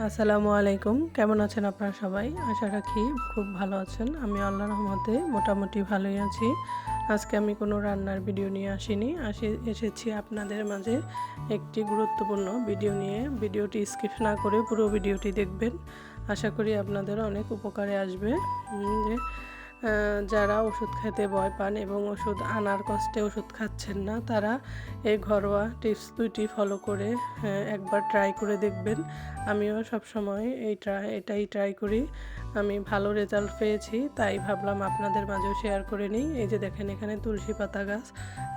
আসসালামু আলাইকুম। কেমন আছেন আপনারা সবাই? আশা রাখি খুব ভালো আছেন। আমি আল্লাহর রহমতে মোটামুটি ভালোই আছি। আজকে আমি কোনো রান্নার ভিডিও নিয়ে আসিনি। এসেছি আপনাদের মাঝে একটি গুরুত্বপূর্ণ ভিডিও নিয়ে। ভিডিওটি স্কিপ না করে পুরো ভিডিওটি দেখবেন। আশা করি আপনাদের অনেক উপকারে আসবে। যে যারা ওষুধ খেতে ভয় পান এবং ওষুধ আনার কষ্টে ওষুধ খাচ্ছেন না, তারা এই ঘরোয়া টিপস দুইটি ফলো করে একবার ট্রাই করে দেখবেন। আমিও সবসময় এটাই ট্রাই করি। আমি ভালো রেজাল্ট পেয়েছি, তাই ভাবলাম আপনাদের মাঝেও শেয়ার করে নিই। এই যে দেখেন, এখানে তুলসী পাতা গাছ।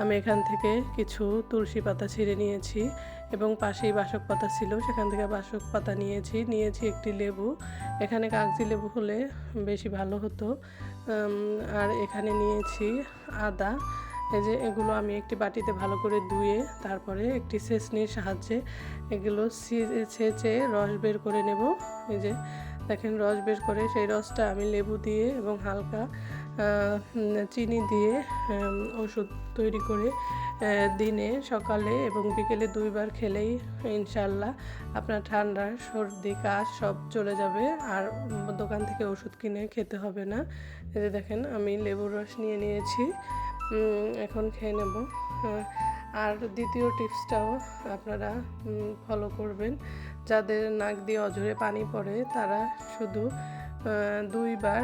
আমি এখান থেকে কিছু তুলসী পাতা ছিঁড়ে নিয়েছি এবং পাশেই বাসক পাতা ছিল, সেখান থেকে বাসক পাতা নিয়েছি একটি লেবু। এখানে কাগজি লেবু হলে বেশি ভালো হতো। আর এখানে নিয়েছি আদা। এই যে এগুলো আমি একটি বাটিতে ভালো করে ধুয়ে তারপরে একটি ছেঁচনির সাহায্যে এগুলো ছেঁচে রস বের করে নেব। এই যে দেখেন, রস বের করে সেই রসটা আমি লেবু দিয়ে এবং হালকা চিনি দিয়ে ওষুধ তৈরি করে দিনে সকালে এবং বিকেলে 2বার খেলেই ইনশাল্লাহ আপনার ঠান্ডা সর্দি কাশ সব চলে যাবে, আর দোকান থেকে ওষুধ কিনে খেতে হবে না। এই যে দেখেন, আমি লেবুর রস নিয়েছি, এখন খেয়ে নেব। আর দ্বিতীয় টিপসটাও আপনারা ফলো করবেন। যাদের নাক দিয়ে অঝরে পানি পড়ে তারা শুধু 2বার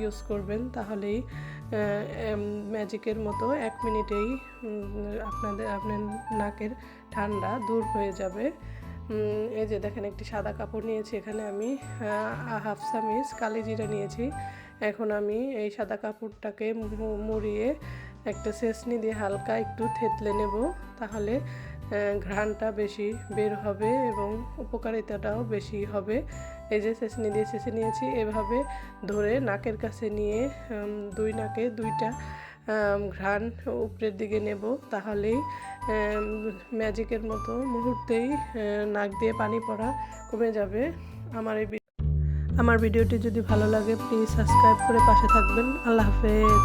ইউজ করবেন, তাহলেই ম্যাজিকের মতো 1 মিনিটেই আপনার নাকের ঠান্ডা দূর হয়ে যাবে। এই যে দেখেন, একটি সাদা কাপড় নিয়েছি, এখানে আমি হাফ চামচ কালি জিরা নিয়েছি। এখন আমি এই সাদা কাপড়টাকে মুড়িয়ে একটা ছেঁচনি দিয়ে হালকা একটু থেতলে নেব, তাহলে ঘ্রাণটা বেশি বের হবে এবং উপকারিতাটাও বেশি হবে। এই যে ছেঁচনি দিয়ে ছেঁচে নিয়েছি, এভাবে ধরে নাকের কাছে নিয়ে 2 নাকে 2টা ঘ্রাণ উপরের দিকে নেব, তাহলেই ম্যাজিকের মতো মুহূর্তেই নাক দিয়ে পানি পড়া কমে যাবে। আমার ভিডিওটি যদি ভালো লাগে প্লিজ সাবস্ক্রাইব করে পাশে থাকবেন। আল্লাহ হাফেজ।